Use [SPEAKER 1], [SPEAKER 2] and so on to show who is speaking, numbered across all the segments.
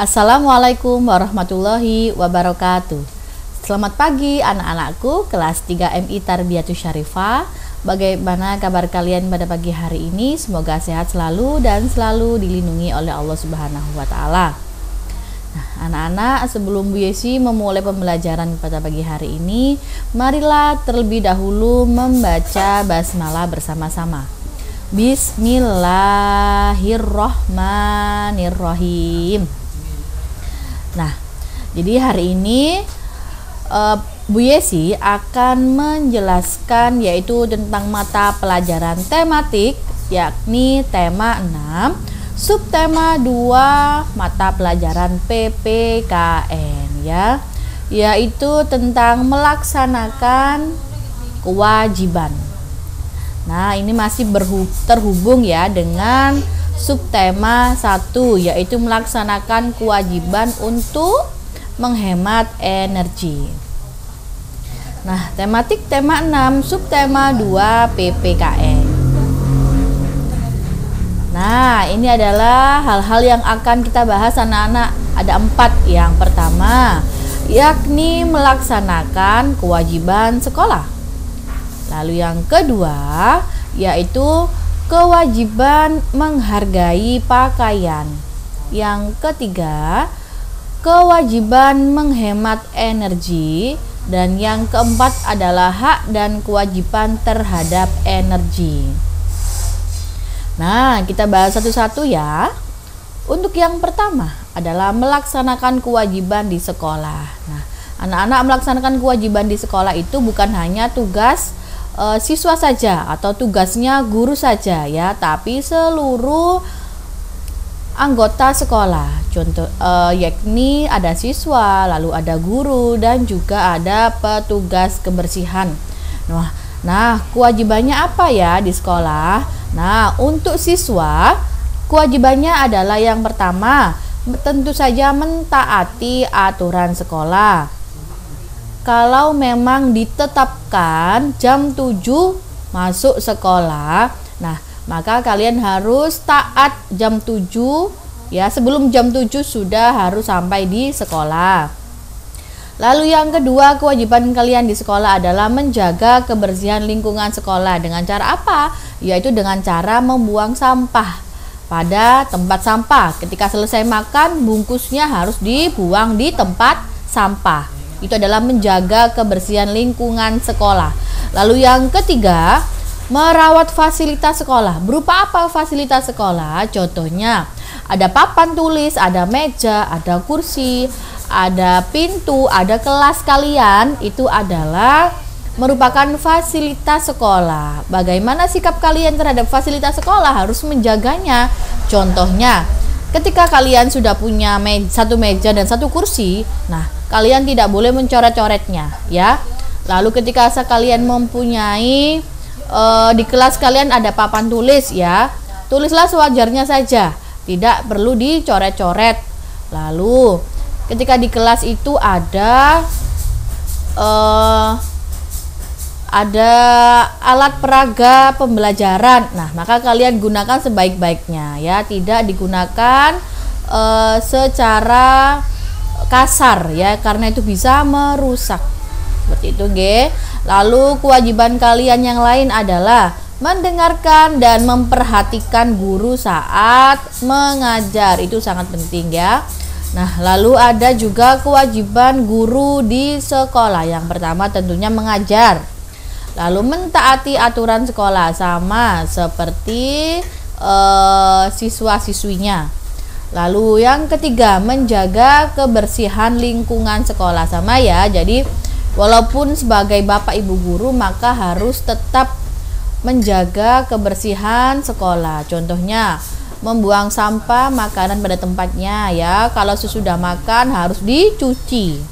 [SPEAKER 1] Assalamualaikum warahmatullahi wabarakatuh. Selamat pagi anak-anakku kelas 3 MI Tarbiyatus Syarifah. Bagaimana kabar kalian pada pagi hari ini? Semoga sehat selalu dan selalu dilindungi oleh Allah Subhanahu wa taala. Nah, anak-anak, sebelum Bu Yesi memulai pembelajaran pada pagi hari ini, marilah terlebih dahulu membaca basmalah bersama-sama. Bismillahirrohmanirrohim. Nah, jadi hari ini Bu Yesi akan menjelaskan yaitu tentang mata pelajaran tematik, yakni tema 6, subtema 2 mata pelajaran PPKN ya, yaitu tentang melaksanakan kewajiban. Nah, ini masih terhubung ya dengan subtema 1, yaitu melaksanakan kewajiban untuk menghemat energi. Nah, tematik tema 6, subtema 2 PPKN. Nah, ini adalah hal-hal yang akan kita bahas anak-anak. Ada 4. Yang pertama, yakni melaksanakan kewajiban sekolah. Lalu yang kedua, yaitu kewajiban menghargai pakaian. Yang ketiga, kewajiban menghemat energi. Dan yang keempat adalah hak dan kewajiban terhadap energi. Nah, kita bahas satu-satu ya. Untuk yang pertama adalah melaksanakan kewajiban di sekolah. Nah, anak-anak melaksanakan kewajiban di sekolah itu bukan hanya tugas siswa saja atau tugasnya guru saja ya, tapi seluruh anggota sekolah. Contoh yakni ada siswa, lalu ada guru dan juga ada petugas kebersihan. Nah, kewajibannya apa ya di sekolah? Nah, untuk siswa kewajibannya adalah yang pertama, tentu saja mentaati aturan sekolah. Kalau memang ditetapkan jam 7 masuk sekolah, nah maka kalian harus taat jam 7 ya, sebelum jam 7 sudah harus sampai di sekolah. Lalu yang kedua, kewajiban kalian di sekolah adalah menjaga kebersihan lingkungan sekolah. Dengan cara apa? Yaitu dengan cara membuang sampah pada tempat sampah. Ketika selesai makan, bungkusnya harus dibuang di tempat sampah. Itu adalah menjaga kebersihan lingkungan sekolah. Lalu yang ketiga, merawat fasilitas sekolah. Berupa apa fasilitas sekolah? Contohnya, ada papan tulis, ada meja, ada kursi, ada pintu, ada kelas kalian. Itu adalah merupakan fasilitas sekolah. Bagaimana sikap kalian terhadap fasilitas sekolah? Harus menjaganya. Contohnya, ketika kalian sudah punya satu meja dan satu kursi, nah kalian tidak boleh mencoret-coretnya ya. Lalu ketika kalian mempunyai di kelas kalian ada papan tulis ya, tulislah sewajarnya saja, tidak perlu dicoret-coret. Lalu ketika di kelas itu ada alat peraga pembelajaran, nah maka kalian gunakan sebaik-baiknya ya, tidak digunakan secara kasar ya, karena itu bisa merusak. Seperti itu, G. Lalu kewajiban kalian yang lain adalah mendengarkan dan memperhatikan guru saat mengajar. Itu sangat penting ya. Nah, lalu ada juga kewajiban guru di sekolah. Yang pertama tentunya mengajar. Lalu mentaati aturan sekolah sama seperti siswa-siswinya. Lalu yang ketiga, menjaga kebersihan lingkungan sekolah sama ya. Jadi walaupun sebagai bapak ibu guru maka harus tetap menjaga kebersihan sekolah. Contohnya, membuang sampah makanan pada tempatnya ya. Kalau sesudah makan harus dicuci.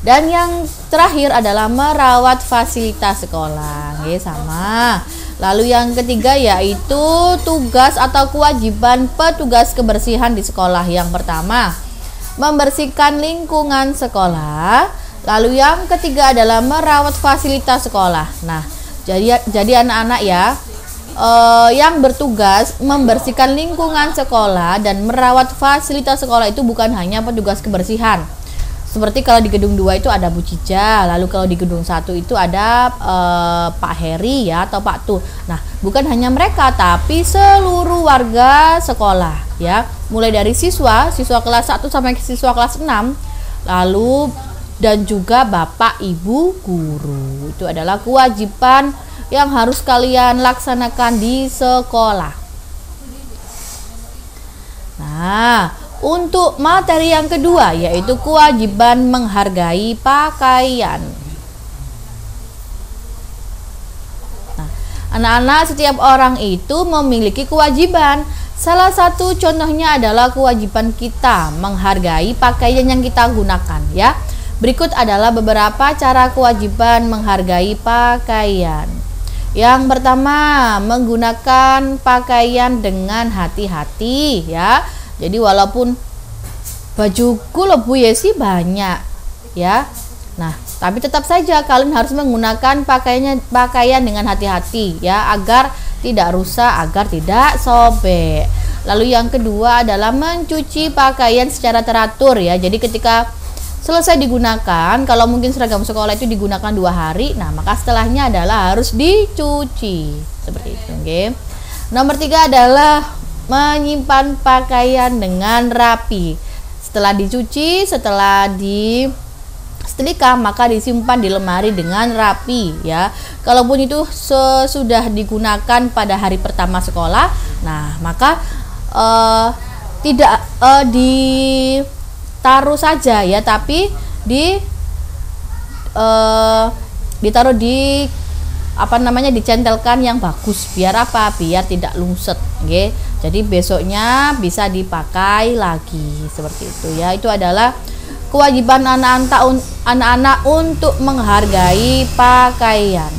[SPEAKER 1] Dan yang terakhir adalah merawat fasilitas sekolah. Oke, sama. Lalu yang ketiga yaitu tugas atau kewajiban petugas kebersihan di sekolah. Yang pertama, membersihkan lingkungan sekolah. Lalu yang ketiga adalah merawat fasilitas sekolah. Nah, jadi anak-anak ya, yang bertugas membersihkan lingkungan sekolah dan merawat fasilitas sekolah itu bukan hanya petugas kebersihan. Seperti kalau di gedung 2 itu ada Bu Cica, lalu kalau di gedung 1 itu ada Pak Heri ya atau Pak Tuh. Nah, bukan hanya mereka tapi seluruh warga sekolah ya, mulai dari siswa kelas 1 sampai siswa kelas 6, lalu dan juga Bapak Ibu guru. Itu adalah kewajiban yang harus kalian laksanakan di sekolah. Nah, untuk materi yang kedua yaitu kewajiban menghargai pakaian. Nah, anak-anak, setiap orang itu memiliki kewajiban. Salah satu contohnya adalah kewajiban kita menghargai pakaian yang kita gunakan ya. Berikut adalah beberapa cara kewajiban menghargai pakaian. Yang pertama, menggunakan pakaian dengan hati-hati ya. Jadi walaupun bajuku loh Bu Yesi banyak ya. Nah, tapi tetap saja kalian harus menggunakan pakaian dengan hati-hati ya, agar tidak rusak, agar tidak sobek. Lalu yang kedua adalah mencuci pakaian secara teratur ya. Jadi ketika selesai digunakan, kalau mungkin seragam sekolah itu digunakan 2 hari, nah maka setelahnya adalah harus dicuci. Seperti itu, oke. Nomor 3 adalah menyimpan pakaian dengan rapi. Setelah dicuci, setelah disetrika, maka disimpan di lemari dengan rapi ya. Kalaupun itu sudah digunakan pada hari pertama sekolah, nah maka tidak ditaruh saja ya, tapi ditaruh di dicentelkan yang bagus. Biar apa? Biar tidak lungset, okay? Jadi besoknya bisa dipakai lagi seperti itu ya. Itu adalah kewajiban anak-anak untuk menghargai pakaian.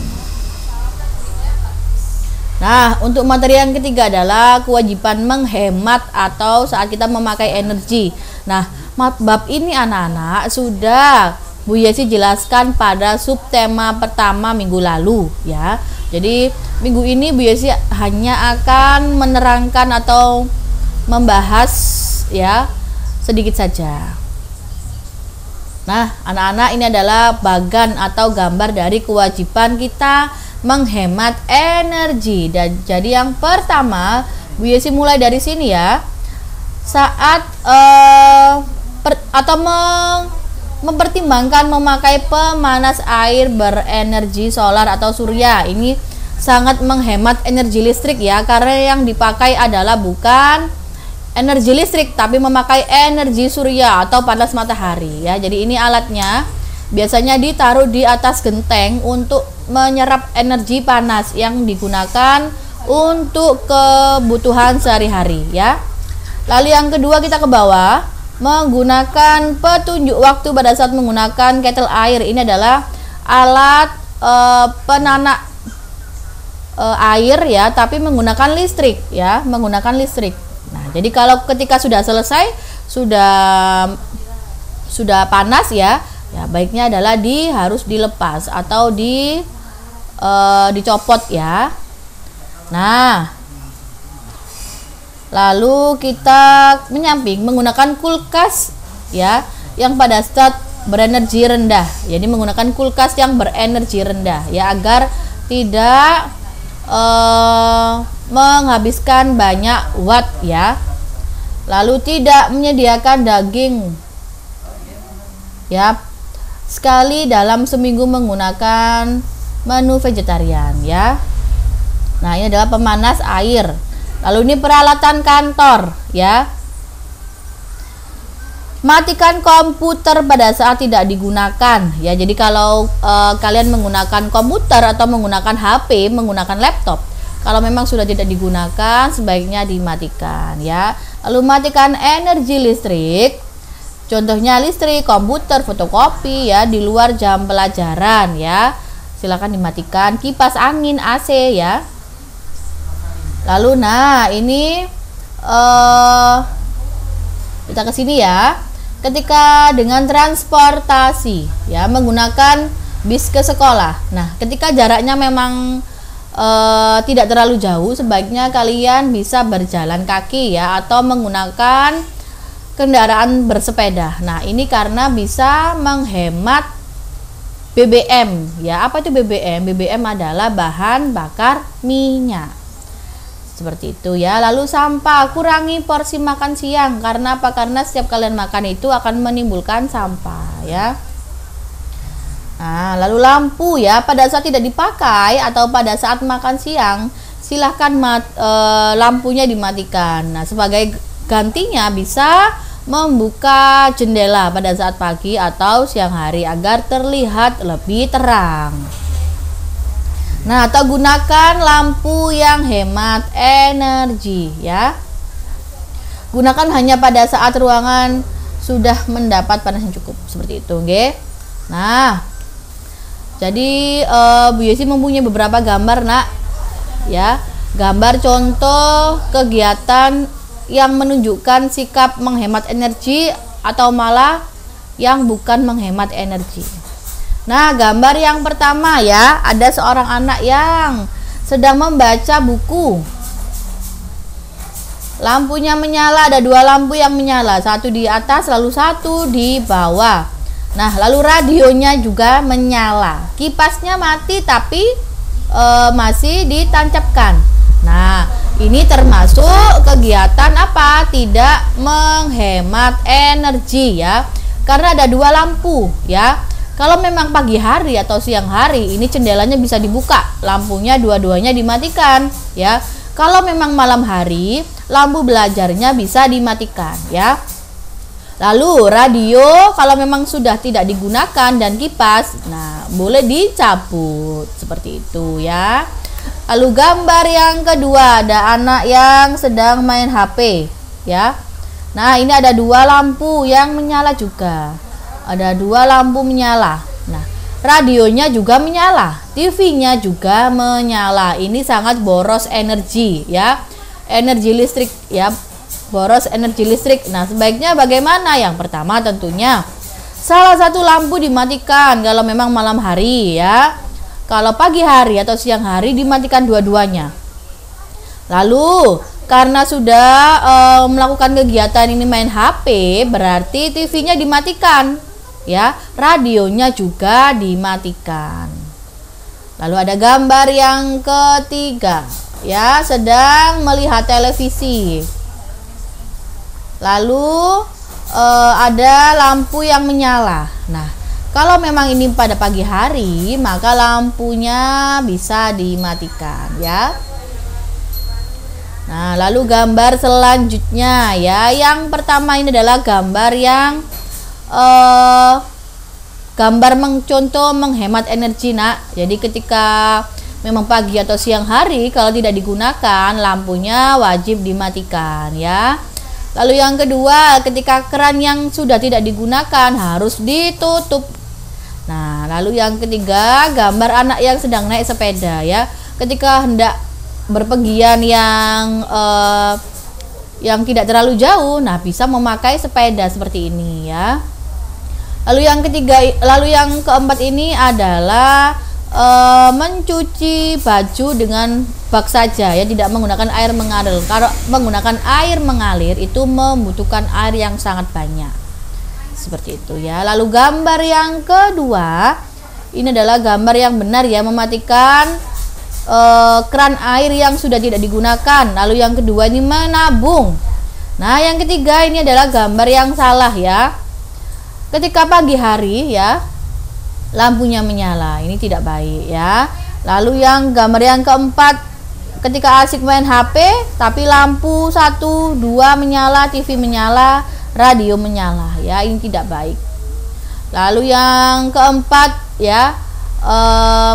[SPEAKER 1] Nah, untuk materi yang ketiga adalah kewajiban menghemat atau saat kita memakai energi. Nah, bab ini anak-anak sudah Bu Yesi jelaskan pada subtema pertama minggu lalu ya. Jadi minggu ini Bu Yesi hanya akan menerangkan atau membahas ya sedikit saja. Nah, anak-anak, ini adalah bagan atau gambar dari kewajiban kita menghemat energi. Dan jadi yang pertama Bu Yesi mulai dari sini ya. Saat mempertimbangkan memakai pemanas air berenergi solar atau surya, ini sangat menghemat energi listrik ya, karena yang dipakai adalah bukan energi listrik tapi memakai energi surya atau panas matahari ya. Jadi ini alatnya biasanya ditaruh di atas genteng untuk menyerap energi panas yang digunakan untuk kebutuhan sehari-hari ya. Lalu yang kedua, kita ke bawah, menggunakan petunjuk waktu pada saat menggunakan kettle air. Ini adalah alat penanak air ya, tapi menggunakan listrik ya, menggunakan listrik. Nah, jadi kalau ketika sudah selesai, sudah panas ya, baiknya adalah harus dilepas atau dicopot ya. Nah, lalu kita menyamping menggunakan kulkas ya, yang pada saat berenergi rendah. Jadi menggunakan kulkas yang berenergi rendah ya, agar tidak menghabiskan banyak watt ya. Lalu tidak menyediakan daging ya, sekali dalam seminggu menggunakan menu vegetarian ya. Nah, ini adalah pemanas air. Lalu ini peralatan kantor ya. Matikan komputer pada saat tidak digunakan ya. Jadi kalau kalian menggunakan komputer atau menggunakan HP, menggunakan laptop, kalau memang sudah tidak digunakan, sebaiknya dimatikan ya. Lalu matikan energi listrik. Contohnya listrik, komputer, fotokopi ya, di luar jam pelajaran ya. Silakan dimatikan. Kipas angin, AC ya. Lalu nah ini kita ke sini ya. Ketika dengan transportasi ya, menggunakan bis ke sekolah. Nah, ketika jaraknya memang tidak terlalu jauh, sebaiknya kalian bisa berjalan kaki ya, atau menggunakan kendaraan bersepeda. Nah, ini karena bisa menghemat BBM ya. Apa itu BBM? BBM adalah bahan bakar minyak. Seperti itu ya. Lalu sampah, kurangi porsi makan siang. Karena apa? Karena setiap kalian makan itu akan menimbulkan sampah ya. Nah, lalu lampu ya, pada saat tidak dipakai atau pada saat makan siang, silahkan lampunya dimatikan. Nah, sebagai gantinya bisa membuka jendela pada saat pagi atau siang hari agar terlihat lebih terang. Nah, atau gunakan lampu yang hemat energi ya. Gunakan hanya pada saat ruangan sudah mendapat panas yang cukup, seperti itu, oke? Nah, jadi Bu Yesi mempunyai beberapa gambar nak ya, gambar contoh kegiatan yang menunjukkan sikap menghemat energi atau malah yang bukan menghemat energi. Nah, gambar yang pertama ya, ada seorang anak yang sedang membaca buku. Lampunya menyala, ada dua lampu yang menyala, satu di atas lalu satu di bawah. Nah, lalu radionya juga menyala. Kipasnya mati tapi masih ditancapkan. Nah, ini termasuk kegiatan apa? Tidak menghemat energi ya. Karena ada dua lampu ya. Kalau memang pagi hari atau siang hari, ini jendelanya bisa dibuka, lampunya dua-duanya dimatikan ya. Kalau memang malam hari, lampu belajarnya bisa dimatikan ya. Lalu radio kalau memang sudah tidak digunakan dan kipas, nah boleh dicabut seperti itu ya. Lalu gambar yang kedua, ada anak yang sedang main HP ya. Nah, ini ada dua lampu yang menyala juga. Ada dua lampu menyala. Nah, radionya juga menyala, TV-nya juga menyala. Ini sangat boros energi ya. Energi listrik ya. Boros energi listrik. Nah, sebaiknya bagaimana? Yang pertama tentunya salah satu lampu dimatikan kalau memang malam hari ya. Kalau pagi hari atau siang hari dimatikan dua-duanya. Lalu karena sudah melakukan kegiatan ini main HP, berarti TV-nya dimatikan ya. Radionya juga dimatikan. Lalu ada gambar yang ketiga ya, sedang melihat televisi. Lalu ada lampu yang menyala. Nah, kalau memang ini pada pagi hari, maka lampunya bisa dimatikan ya. Nah, lalu gambar selanjutnya ya. Yang pertama ini adalah gambar yang gambar contoh menghemat energi nak. Jadi ketika memang pagi atau siang hari, kalau tidak digunakan, lampunya wajib dimatikan ya. Lalu yang kedua, ketika keran yang sudah tidak digunakan harus ditutup. Nah, lalu yang ketiga, gambar anak yang sedang naik sepeda ya. Ketika hendak berpergian yang tidak terlalu jauh, nah bisa memakai sepeda seperti ini ya. Lalu yang keempat ini adalah mencuci baju dengan bak saja ya, tidak menggunakan air mengalir. Kalau menggunakan air mengalir itu membutuhkan air yang sangat banyak. Seperti itu ya. Lalu gambar yang kedua ini adalah gambar yang benar ya, mematikan keran air yang sudah tidak digunakan. Lalu yang kedua ini menabung. Nah, yang ketiga ini adalah gambar yang salah ya. Ketika pagi hari ya, lampunya menyala, ini tidak baik ya. Lalu yang gambar yang keempat, ketika asik main HP tapi lampu 1, 2 menyala, TV menyala, radio menyala ya, ini tidak baik. Lalu yang keempat ya,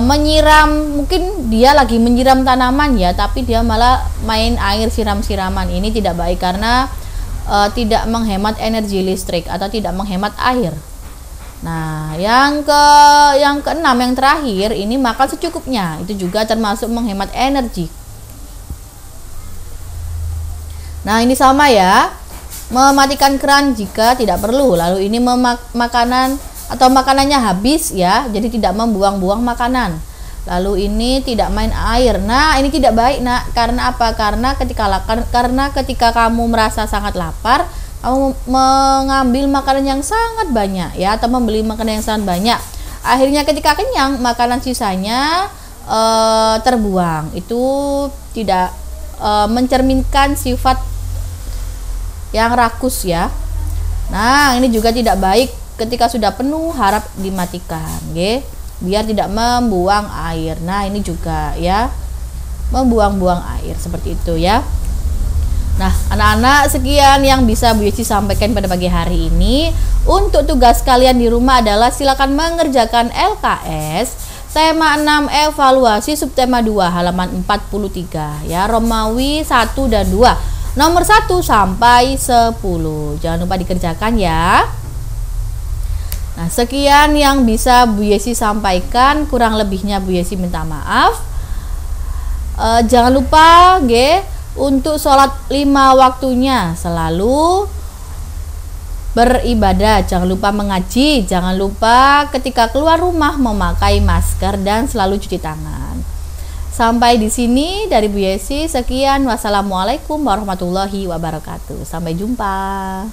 [SPEAKER 1] menyiram, mungkin dia lagi menyiram tanaman ya, tapi dia malah main air siram-siraman. Ini tidak baik karena tidak menghemat energi listrik atau tidak menghemat air. Nah, yang keenam, yang terakhir ini makan secukupnya, itu juga termasuk menghemat energi. Nah, ini sama ya, mematikan keran jika tidak perlu. Lalu ini makanan atau makanannya habis ya, jadi tidak membuang-buang makanan. Lalu ini tidak main air. Nah, ini tidak baik, Nak. Karena apa? Karena ketika kamu merasa sangat lapar, kamu mengambil makanan yang sangat banyak ya, atau membeli makanan yang sangat banyak. Akhirnya ketika kenyang, makanan sisanya terbuang. Itu tidak mencerminkan sifat yang rakus ya. Nah, ini juga tidak baik. Ketika sudah penuh, harap dimatikan, nggih. Biar tidak membuang air. Nah, ini juga ya, membuang-buang air seperti itu ya. Nah, anak-anak, sekian yang bisa Bu Yesi sampaikan pada pagi hari ini. Untuk tugas kalian di rumah adalah silakan mengerjakan LKS tema 6 evaluasi subtema 2 halaman 43 ya, Romawi 1 dan 2 nomor 1 sampai 10. Jangan lupa dikerjakan ya. Nah, sekian yang bisa Bu Yesi sampaikan, kurang lebihnya Bu Yesi minta maaf. Jangan lupa untuk sholat 5 waktunya selalu beribadah, jangan lupa mengaji, jangan lupa ketika keluar rumah memakai masker dan selalu cuci tangan. Sampai di sini dari Bu Yesi, sekian, wassalamualaikum warahmatullahi wabarakatuh. Sampai jumpa.